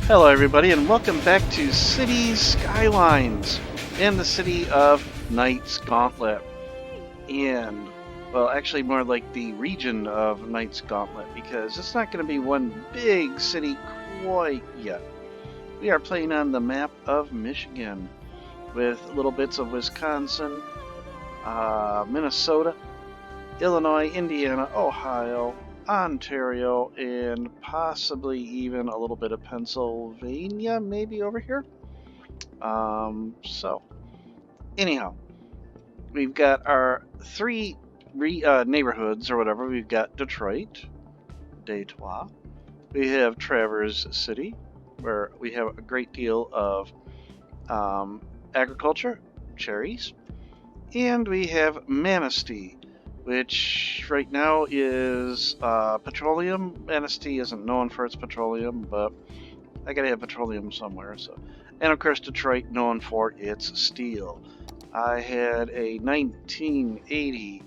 Hello, everybody, and welcome back to City Skylines in the city of Knight's Gauntlet. And, well, actually, more like the region of Knight's Gauntlet, because it's not going to be one big city quite yet. We are playing on the map of Michigan with little bits of Wisconsin, Minnesota, Illinois, Indiana, Ohio, Ontario, and possibly even a little bit of Pennsylvania, maybe over here. So, anyhow, we've got our three neighborhoods or whatever. We've got Detroit, Detroit. We have Traverse City, where we have a great deal of agriculture, cherries. And we have Manistee, which right now is petroleum. Manistee isn't known for its petroleum, but I gotta have petroleum somewhere. So, and of course, Detroit known for its steel. I had a 1980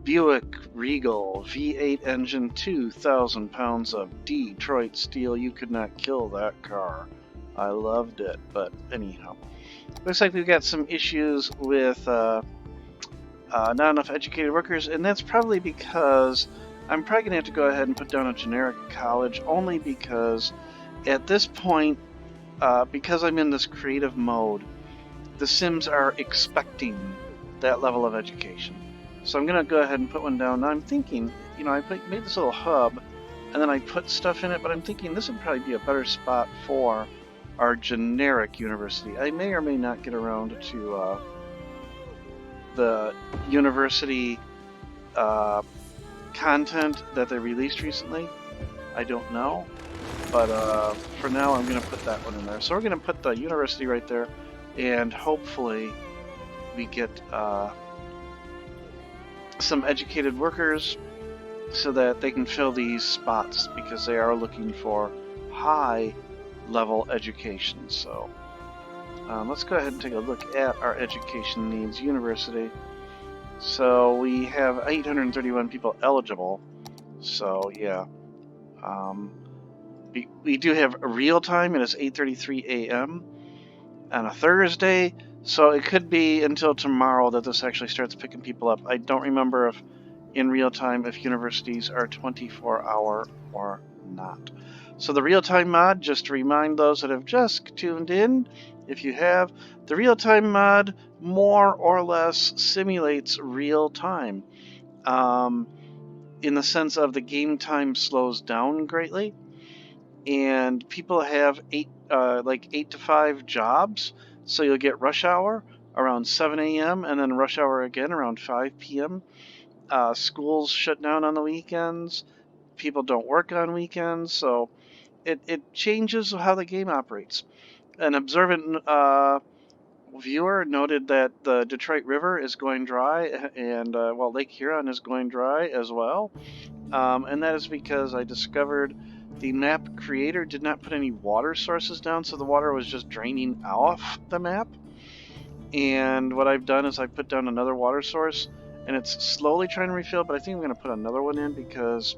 Buick Regal V8 engine, 2,000 pounds of Detroit steel. You could not kill that car. I loved it, but anyhow. Looks like we've got some issues with not enough educated workers, and that's probably because I'm probably going to have to go ahead and put down a generic college, only because at this point, because I'm in this creative mode, the Sims are expecting that level of education. So I'm going to go ahead and put one down. Now I'm thinking, I made this little hub, and then I put stuff in it, but I'm thinking this would probably be a better spot for our generic university. I may or may not get around to the university content that they released recently. I don't know, but for now I'm going to put that one in there. So we're going to put the university right there, and hopefully we get some educated workers so that they can fill these spots, because they are looking for high level education. So let's go ahead and take a look at our education needs university. So we have 831 people eligible. So yeah, we do have real time. It is 8:33 a.m. on a Thursday. So it could be until tomorrow that this actually starts picking people up. I don't remember if in real time if universities are 24-hour or not. So the real-time mod, just to remind those that have just tuned in, if you have, the real-time mod more or less simulates real time, in the sense of the game time slows down greatly, and people have 8 to 5 jobs. So you'll get rush hour around 7 a.m. and then rush hour again around 5 p.m. Schools shut down on the weekends. People don't work on weekends, so it changes how the game operates. An observant viewer noted that the Detroit River is going dry, and Lake Huron is going dry as well. And that is because I discovered the map creator did not put any water sources down, so the water was just draining off the map. And what I've done is I put down another water source, and it's slowly trying to refill, but I think I'm going to put another one in because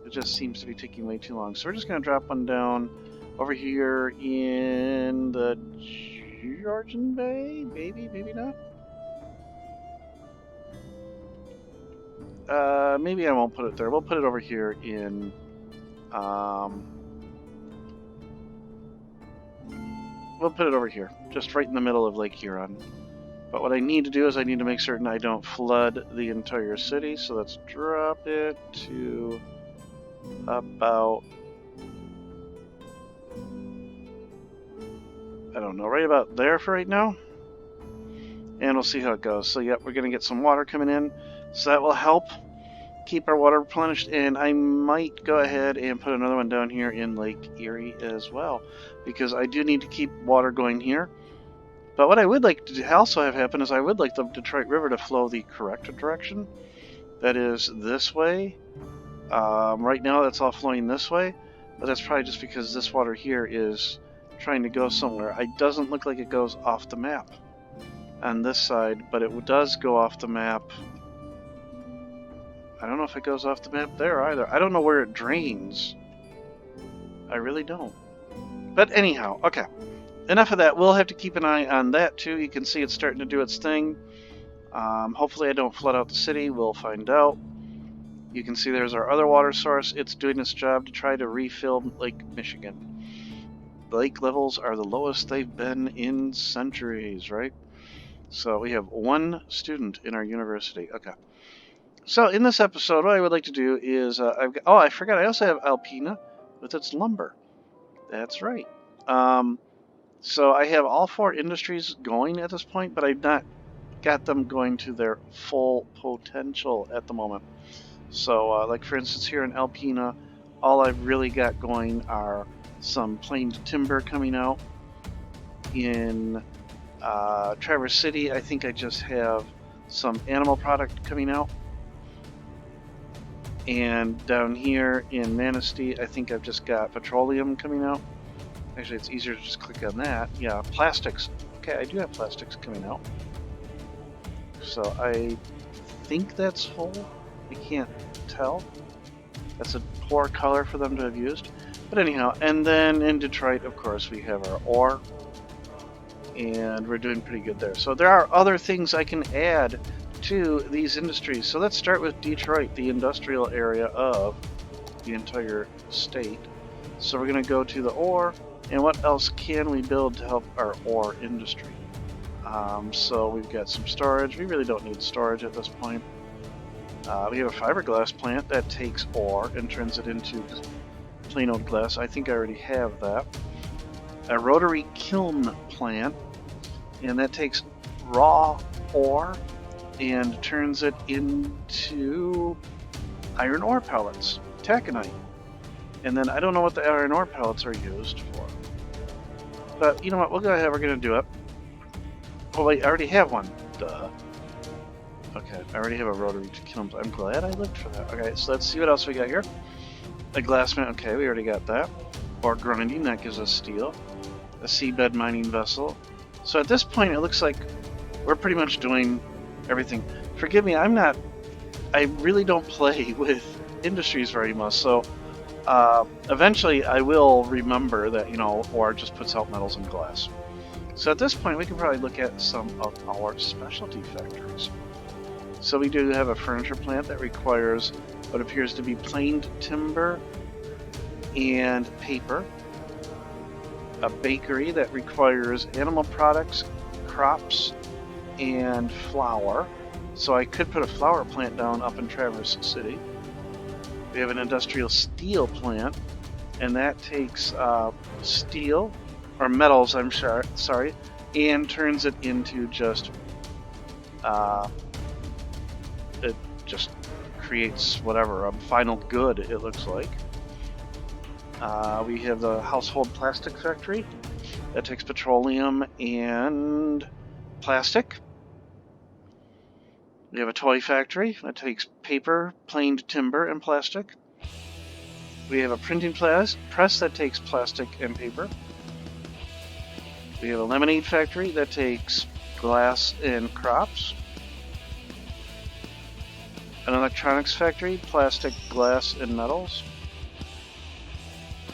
it just seems to be taking way too long. So we're just going to drop one down over here in the Georgian Bay? Maybe, maybe not. Maybe I won't put it there. We'll put it over here in we'll put it over here, just right in the middle of Lake Huron. But what I need to do is I need to make certain I don't flood the entire city. So let's drop it to about, I don't know, right about there for right now. And we'll see how it goes. So yep, we're going to get some water coming in. So that will help keep our water replenished. And I might go ahead and put another one down here in Lake Erie as well, because I do need to keep water going here. But what I would like to also have happen is I would like the Detroit River to flow the correct direction. That is this way. Right now that's all flowing this way, but that's probably just because this water here is trying to go somewhere. It doesn't look like it goes off the map on this side, but it does go off the map. I don't know if it goes off the map there either. I don't know where it drains. I really don't. But anyhow, okay. Enough of that. We'll have to keep an eye on that too. You can see it's starting to do its thing. Hopefully I don't flood out the city. We'll find out. You can see there's our other water source. It's doing its job to try to refill Lake Michigan. Lake levels are the lowest they've been in centuries, right? So we have one student in our university. Okay. So in this episode, what I would like to do is, I forgot, I also have Alpina with its lumber. That's right. So I have all 4 industries going at this point, but I've not got them going to their full potential at the moment. So, like for instance, here in Alpina, all I've really got going are some planed timber coming out. In Traverse City, I think I just have some animal product coming out. And down here in Manistee, I think I've just got petroleum coming out. Actually, it's easier to just click on that. Yeah, plastics. Okay, I do have plastics coming out. So I think that's whole. I can't tell. That's a poor color for them to have used. But anyhow, and then in Detroit, of course, we have our ore. And we're doing pretty good there. So there are other things I can add to these industries. So let's start with Detroit, the industrial area of the entire state. So we're going to go to the ore, and what else can we build to help our ore industry? So we've got some storage. We really don't need storage at this point. We have a fiberglass plant that takes ore and turns it into plain old glass. I think I already have that. A rotary kiln plant, and that takes raw ore and turns it into iron ore pellets, taconite. And then I don't know what the iron ore pellets are used for. But you know what, we'll go ahead, we're going to do it. Oh wait, I already have one. Duh. Okay, I already have a rotary kiln. I'm glad I looked for that. Okay, so let's see what else we got here. A glass man, okay, we already got that. Ore grinding, that gives us steel. A seabed mining vessel. So at this point, it looks like we're pretty much doing everything. Forgive me, I really don't play with industries very much, so eventually I will remember that, ore just puts out metals and glass. So at this point, we can probably look at some of our specialty factories. So we do have a furniture plant that requires what appears to be planed timber and paper. A bakery that requires animal products, crops, and flour. So I could put a flour plant down up in Traverse City. We have an industrial steel plant, and that takes steel, or metals, I'm sorry, and turns it into just, it just creates whatever, a final good, it looks like. We have the household plastic factory that takes petroleum and plastic. We have a toy factory that takes paper, planed timber, and plastic. We have a printing press that takes plastic and paper. We have a lemonade factory that takes glass and crops. An electronics factory, plastic, glass, and metals.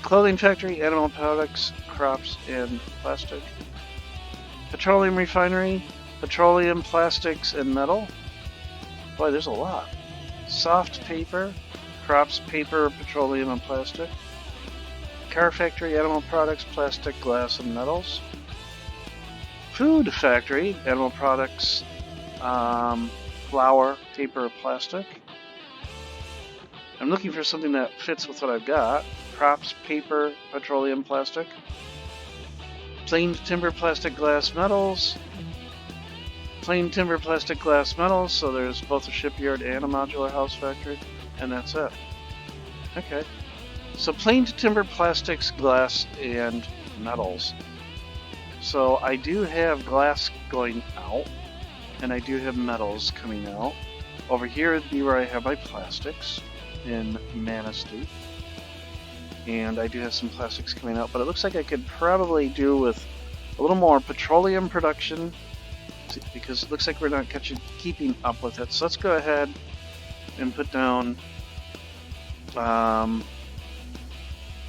Clothing factory, animal products, crops, and plastic. Petroleum refinery, petroleum, plastics, and metal. Boy, there's a lot. Soft paper, crops, paper, petroleum, and plastic. Car factory, animal products, plastic, glass, and metals. Food factory, animal products, flour, paper, plastic. I'm looking for something that fits with what I've got. Crops, paper, petroleum, plastic. Planed timber, plastic, glass, metals. Plain timber, plastic, glass, metals. So there's both a shipyard and a modular house factory. And that's it. Okay. So planed timber, plastics, glass, and metals. So I do have glass going out. And I do have metals coming out. Over here would be where I have my plastics in Manistee. And I do have some plastics coming out, but it looks like I could probably do with a little more petroleum production because it looks like we're not keeping up with it. So let's go ahead and put down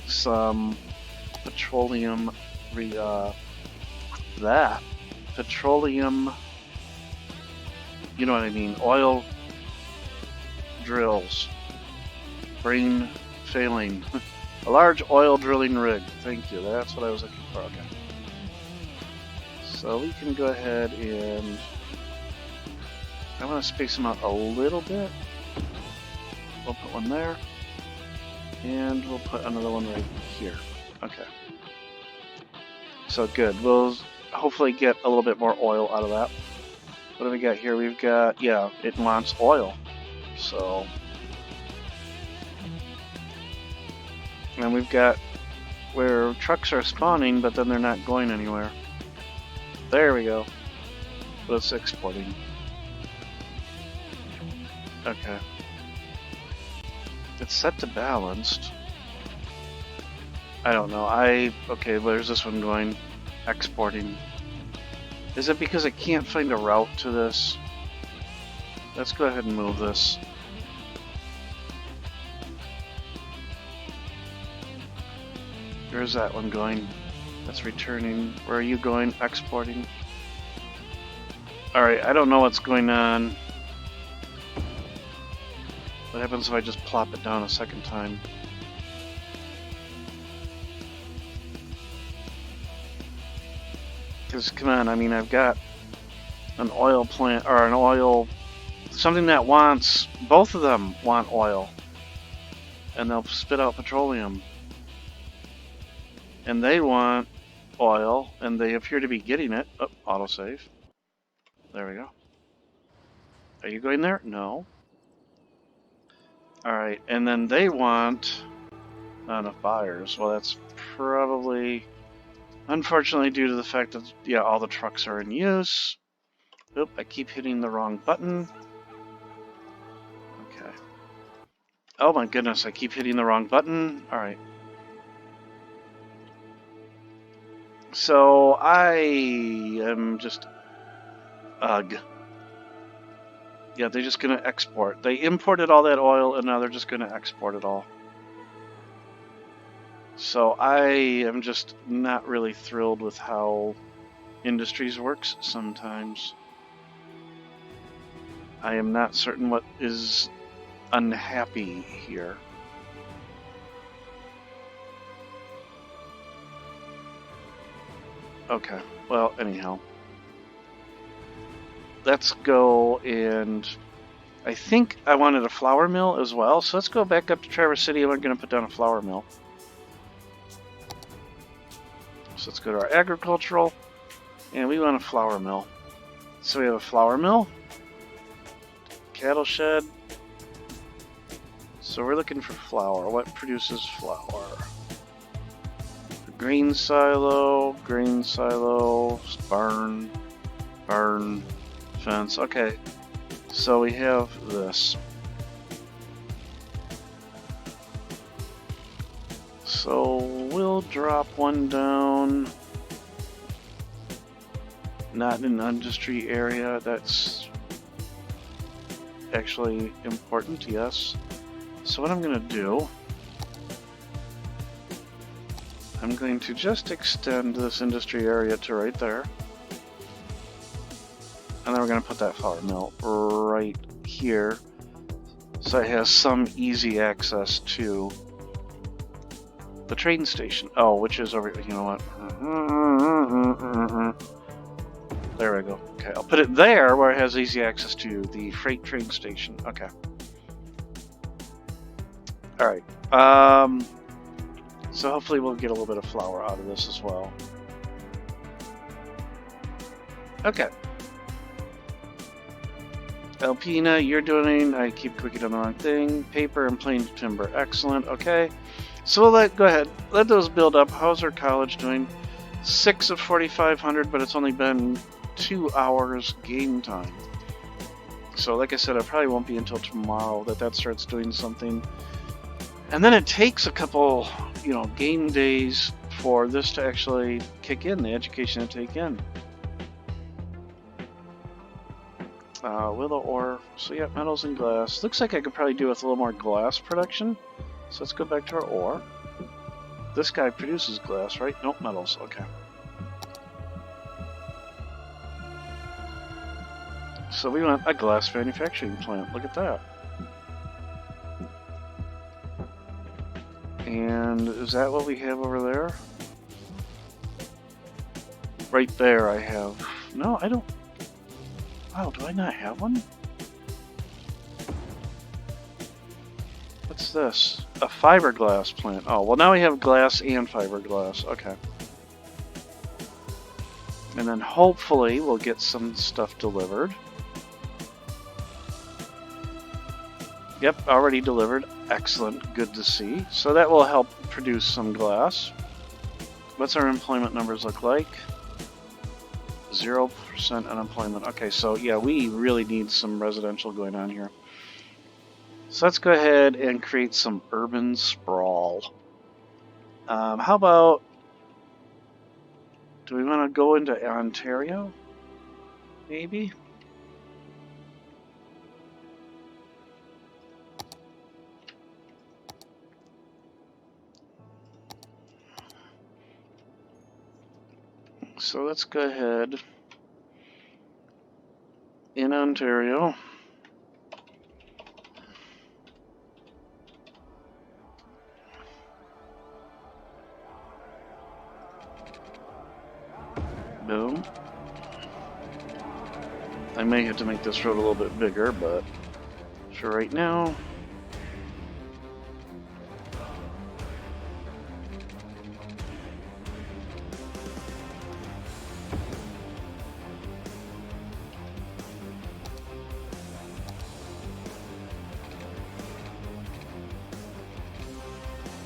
some petroleum petroleum, you know what I mean, oil drills. Brain failing. A large oil drilling rig. Thank you. That's what I was looking for. Okay. So we can go ahead and I want to space them out a little bit. We'll put one there. And we'll put another one right here. Okay. So good. We'll hopefully get a little bit more oil out of that. What do we got here? We've got, yeah, it wants oil. So... And we've got where trucks are spawning, but then they're not going anywhere. There we go. But it's exporting. Okay. It's set to balanced. I don't know. Okay, where's this one going? Exporting. Is it because I can't find a route to this? Let's go ahead and move this. Where's that one going? That's returning. Where are you going? Exporting. Alright, I don't know what's going on. What happens if I just plop it down a second time? Because, come on, I mean, I've got an oil plant, or an oil... Something that wants... Both of them want oil. And they'll spit out petroleum. And they want oil, and they appear to be getting it. Oh, autosave. There we go. Are you going there? No. Alright, and then they want not enough buyers. Well, that's probably, unfortunately, due to the fact that, yeah, all the trucks are in use. Oop, I keep hitting the wrong button. Okay. Oh my goodness, I keep hitting the wrong button. Alright. So I am just ugh. Yeah, they're just gonna export. They imported all that oil and now they're just gonna export it all. So I am just not really thrilled with how industries works sometimes. I am not certain what is unhappy here. Okay, well, anyhow. Let's go and... I think I wanted a flour mill as well, so let's go back up to Traverse City and we're going to put down a flour mill. So let's go to our agricultural, and we want a flour mill. So we have a flour mill, cattle shed. So we're looking for flour. What produces flour? Grain silo, barn, fence. Okay, so we have this. So we'll drop one down. Not in an industry area. That's actually important, yes. So what I'm going to do, I'm going to just extend this industry area to right there. And then we're going to put that flour mill right here. So it has some easy access to the train station. Oh, which is over, you know what? There we go. Okay, I'll put it there where it has easy access to the freight train station. Okay. Alright. So hopefully we'll get a little bit of flour out of this as well. Okay. Alpina, you're doing... I keep clicking on the wrong thing. Paper and plain timber. Excellent. Okay. So we'll go ahead. Let those build up. How's our college doing? 6 of 4,500, but it's only been 2 hours game time. So like I said, it probably won't be until tomorrow that starts doing something. And then it takes a couple, game days for this to actually kick in, the education to take in. Willow ore. So yeah, metals and glass. Looks like I could probably do with a little more glass production. So let's go back to our ore. this guy produces glass, right? Nope, metals. Okay. So we want a glass manufacturing plant. Look at that. And is that what we have over there? Right there I have... No, I don't... Wow, do I not have one? What's this? A fiberglass plant. Oh, well now we have glass and fiberglass. Okay. And then hopefully we'll get some stuff delivered. Yep, already delivered. Excellent. Good to see. So that will help produce some glass. What's our employment numbers look like? 0% unemployment. Okay, so yeah, we really need some residential going on here. So let's go ahead and create some urban sprawl. How about... Do we want to go into Ontario? Maybe? So let's go ahead in Ontario. Boom. I may have to make this road a little bit bigger, but for right now.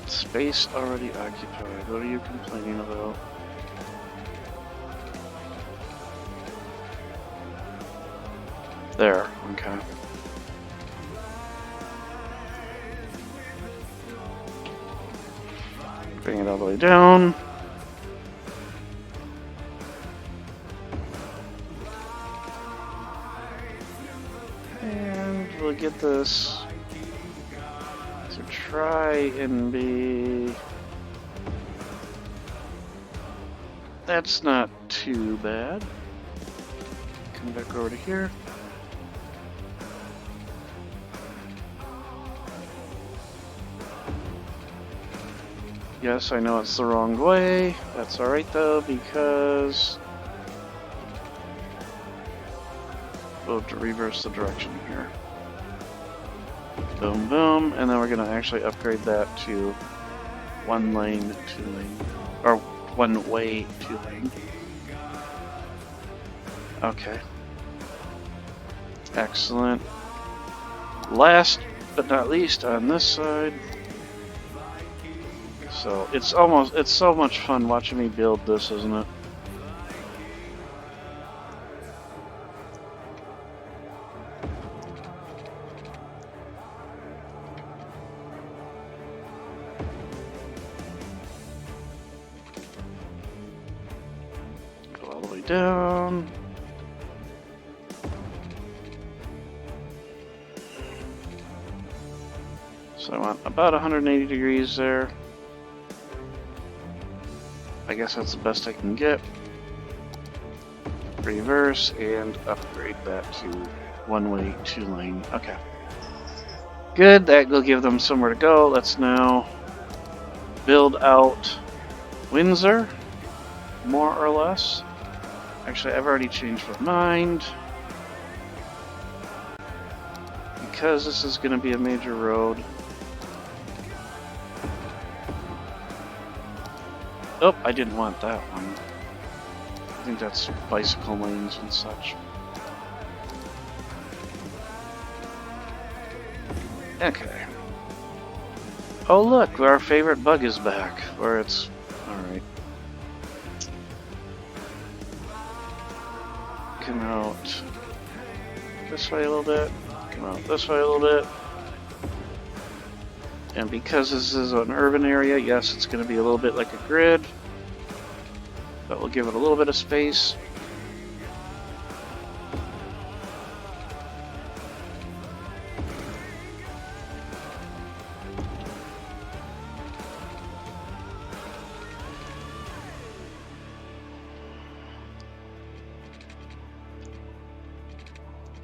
Space already occupied. What are you complaining about? There, okay. Bring it all the way down. And we'll get this to try and be... That's not too bad. Come back over to here. Yes, I know it's the wrong way. That's alright though, because we'll have to reverse the direction here. Boom, boom, and then we're going to actually upgrade that to 1 lane, 2 lane, or 1 way, 2 lane. Okay. Excellent. Last but not least, on this side. So it's so much fun watching me build this, isn't it? Go all the way down. So I want about 180 degrees there. I guess that's the best I can get. Reverse and upgrade that to 1 way, 2 lane. Okay. Good, that will give them somewhere to go. Let's now build out Windsor, more or less. Actually, I've already changed my mind. Because this is going to be a major road. Oh, I didn't want that one. I think that's bicycle lanes and such. Okay. Oh look, our favorite bug is back. Where it's... Alright. Come out this way a little bit. Come out this way a little bit. And because this is an urban area, yes, it's going to be a little bit like a grid. But we'll give it a little bit of space.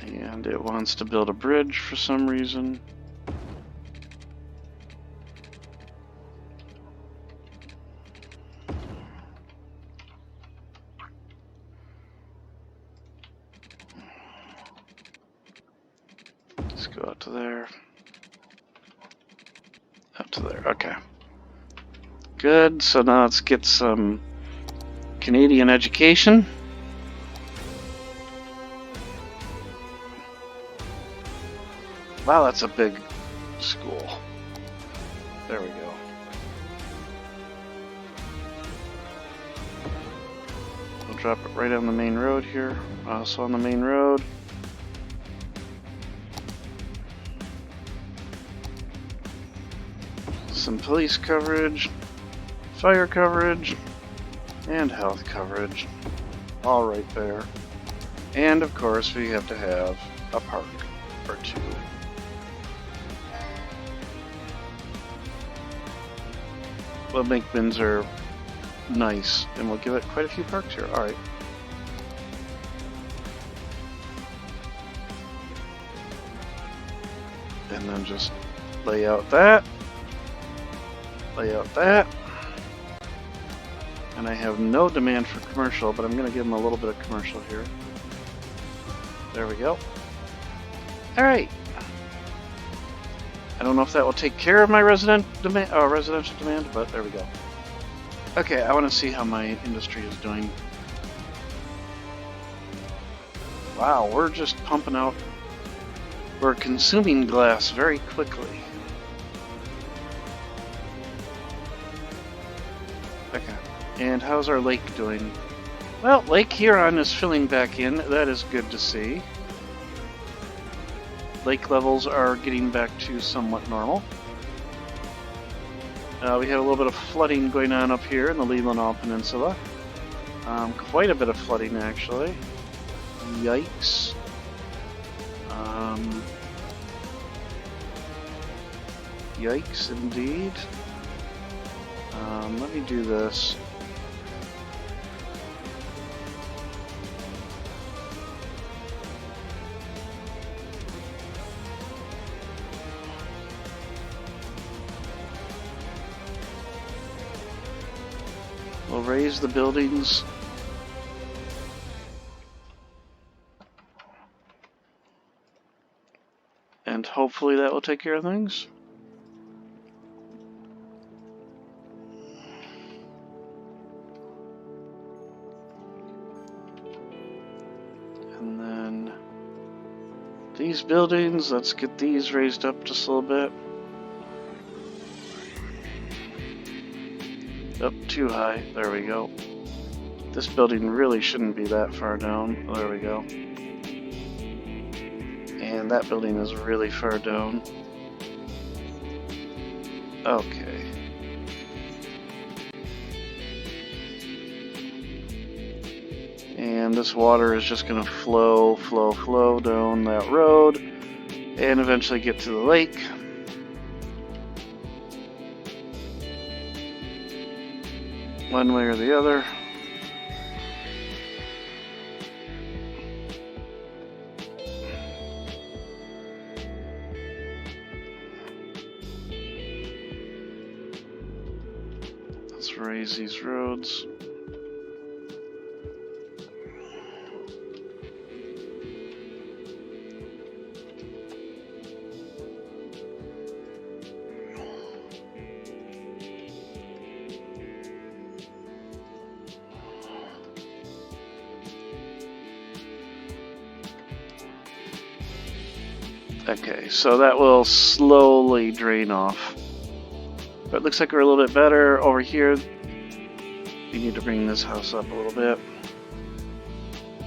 And it wants to build a bridge for some reason. Let's go out to there. Out to there, okay. Good, so now let's get some Canadian education. Wow, that's a big school. There we go. We'll drop it right on the main road here. Also on the main road. Some police coverage, fire coverage, and health coverage. All right there. And of course we have to have a park or two. We'll make Windsor nice, and we'll give it quite a few parks here. Alright. And then just lay out that. Lay out that. And I have no demand for commercial, but I'm going to give them a little bit of commercial here. There we go. Alright. I don't know if that will take care of my residential demand, but there we go. Okay, I want to see how my industry is doing. Wow, we're just pumping out. We're consuming glass very quickly. Okay, and how's our lake doing? Well, Lake Huron is filling back in. That is good to see. Lake levels are getting back to somewhat normal. We had a little bit of flooding going on up here in the Leelanau Peninsula. Quite a bit of flooding, actually. Yikes. Yikes, indeed. Let me do this. We'll raise the buildings. And hopefully that will take care of things. And then these buildings, let's get these raised up just a little bit. Up too high. There we go. This building really shouldn't be that far down. There we go. And that building is really far down. Okay. And this water is just going to flow down that road and eventually get to the lake. One way or the other. Let's raise these roads. Okay, so that will slowly drain off. But it looks like we're a little bit better over here. We need to bring this house up a little bit.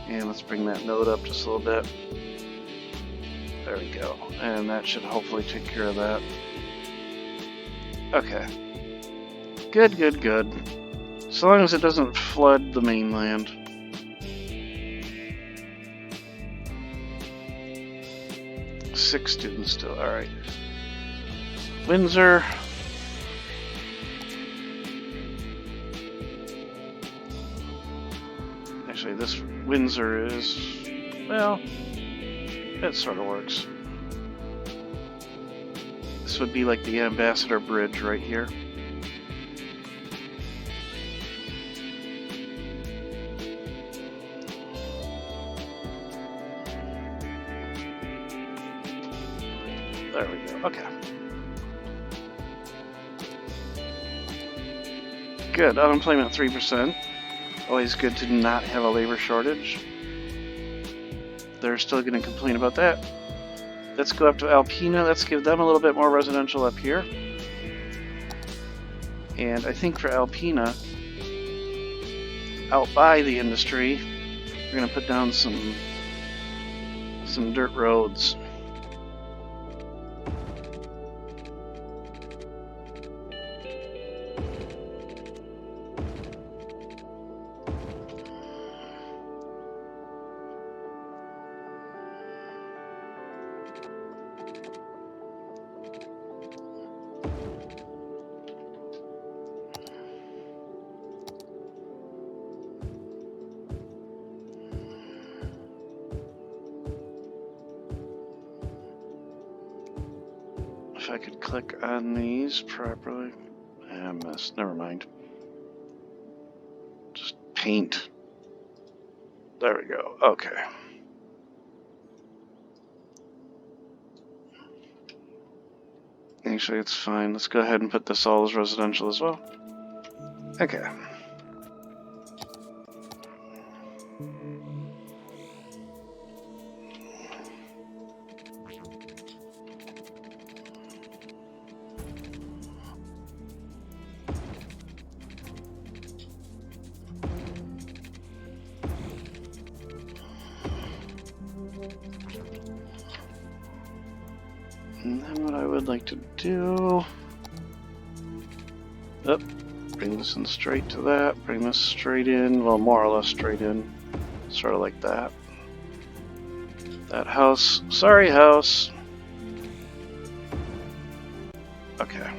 And let's bring that node up just a little bit. There we go. And that should hopefully take care of that. Okay. Good, good, good. So long as it doesn't flood the mainland. Six students still. Alright. Windsor. Actually, this Windsor is, well, It sort of works. This would be like the Ambassador Bridge right here. There we go. Okay. Good. Unemployment 3%. Always good to not have a labor shortage. They're still going to complain about that. Let's go up to Alpena. Let's give them a little bit more residential up here. And I think for Alpena, out by the industry, we're going to put down some dirt roads. If I could click on these properly. I missed. Never mind. Just paint. There we go. Okay. Actually, it's fine. Let's go ahead and put this all as residential as well. Okay. And then what I would like to do... bring this in straight to that, bring this straight in, well, more or less straight in, sort of like that. That house, sorry house. Okay.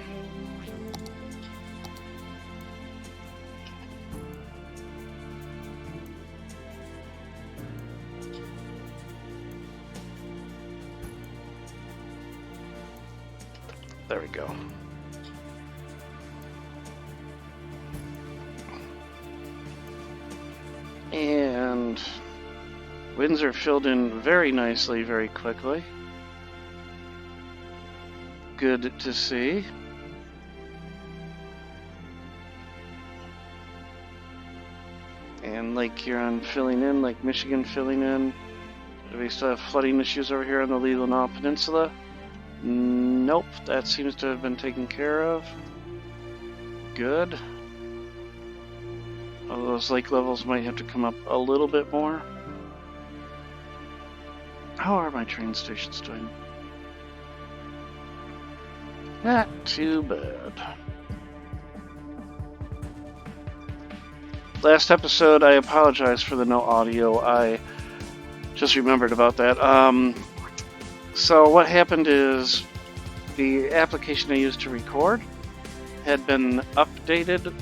There we go. And winds are filled in very nicely, very quickly. Good to see. And Lake Huron filling in, Lake Michigan filling in. Do we still have flooding issues over here on the Leelanau Peninsula? Nope, that seems to have been taken care of. Good. Although those lake levels might have to come up a little bit more. How are my train stations doing? Not too bad. Last episode, I apologize for the no audio. I just remembered about that. So what happened is the application I used to record had been updated,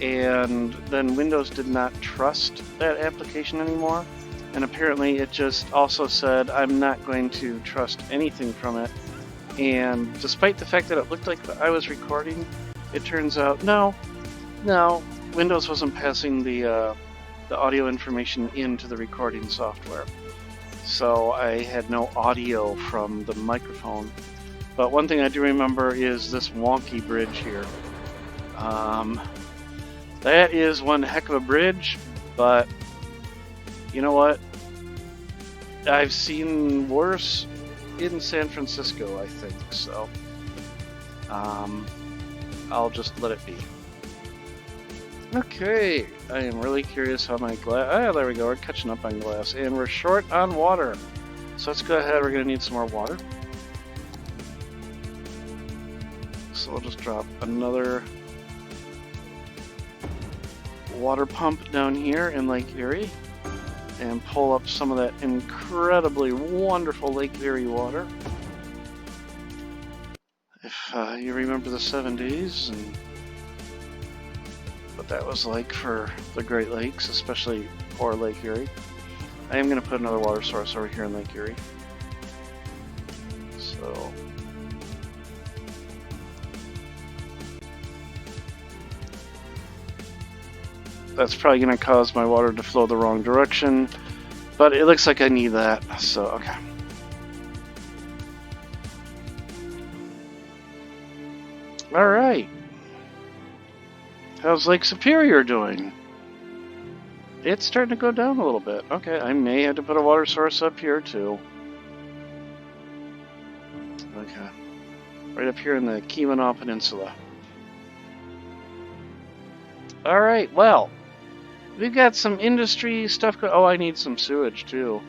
and then Windows did not trust that application anymore. And apparently it just also said, I'm not going to trust anything from it. And despite the fact that it looked like I was recording, it turns out, no, Windows wasn't passing the audio information into the recording software. So I had no audio from the microphone. But one thing I do remember is this wonky bridge here. That is one heck of a bridge, but you know what? I've seen worse in San Francisco, I think, so I'll just let it be. Okay, I am really curious how my glass... Ah, there we go, we're catching up on glass, and we're short on water. So let's go ahead, we're going to need some more water. So we'll just drop another water pump down here in Lake Erie and pull up some of that incredibly wonderful Lake Erie water. If you remember the 70s and what that was like for the Great Lakes, especially for Lake Erie. I am going to put another water source over here in Lake Erie. That's probably going to cause my water to flow the wrong direction, but it looks like I need that, so okay. Alright. How's Lake Superior doing? It's starting to go down a little bit. Okay, I may have to put a water source up here too. Okay. Right up here in the Keweenaw Peninsula. Alright, well. We've got some industry stuff oh, I need some sewage too.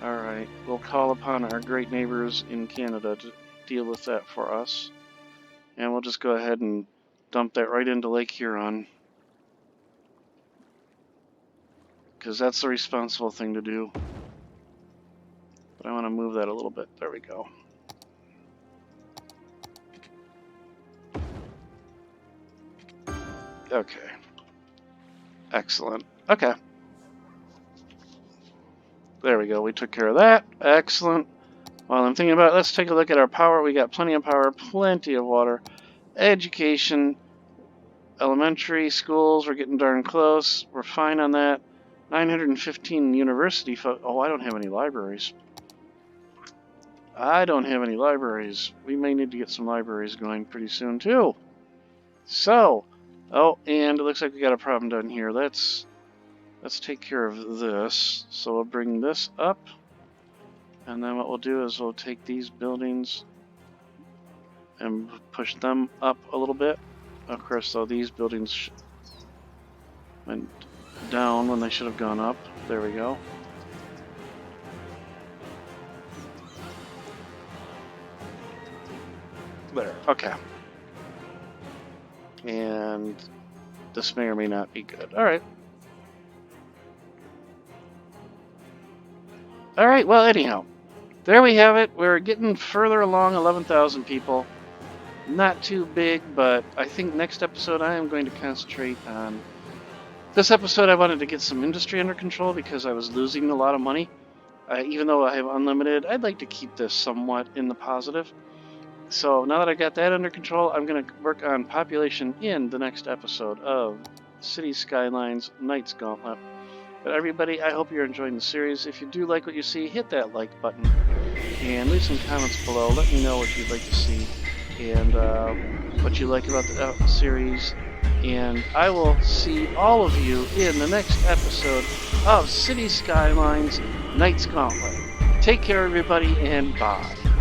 Alright, we'll call upon our great neighbors in Canada to deal with that for us. And we'll just go ahead and dump that right into Lake Huron. Because that's the responsible thing to do. But I want to move that a little bit. There we go. Okay. Excellent. Okay. There we go. We took care of that. Excellent. While I'm thinking about it, let's take a look at our power. We got plenty of power, plenty of water. Education. Elementary schools, we're getting darn close. We're fine on that. 915 university oh, I don't have any libraries. I don't have any libraries. We may need to get some libraries going pretty soon too. So, oh, and it looks like we got a problem down here. Let's take care of this. So we'll bring this up, and then what we'll do is we'll take these buildings and push them up a little bit. Of course, though, these buildings went down when they should have gone up. There we go. There. Okay. And this may or may not be good. All right. All right. Well, anyhow, there we have it. We're getting further along. 11,000 people. Not too big, but I think next episode I am going to concentrate on... This episode I wanted to get some industry under control because I was losing a lot of money. Even though I have unlimited, I'd like to keep this somewhat in the positive. So now that I got that under control, I'm going to work on population in the next episode of City Skylines Knights Gauntlet. But everybody, I hope you're enjoying the series. If you do like what you see, hit that like button and leave some comments below. Let me know what you'd like to see and what you like about the series, and I will see all of you in the next episode of City Skylines Knights Gauntlet. Take care, everybody, and bye.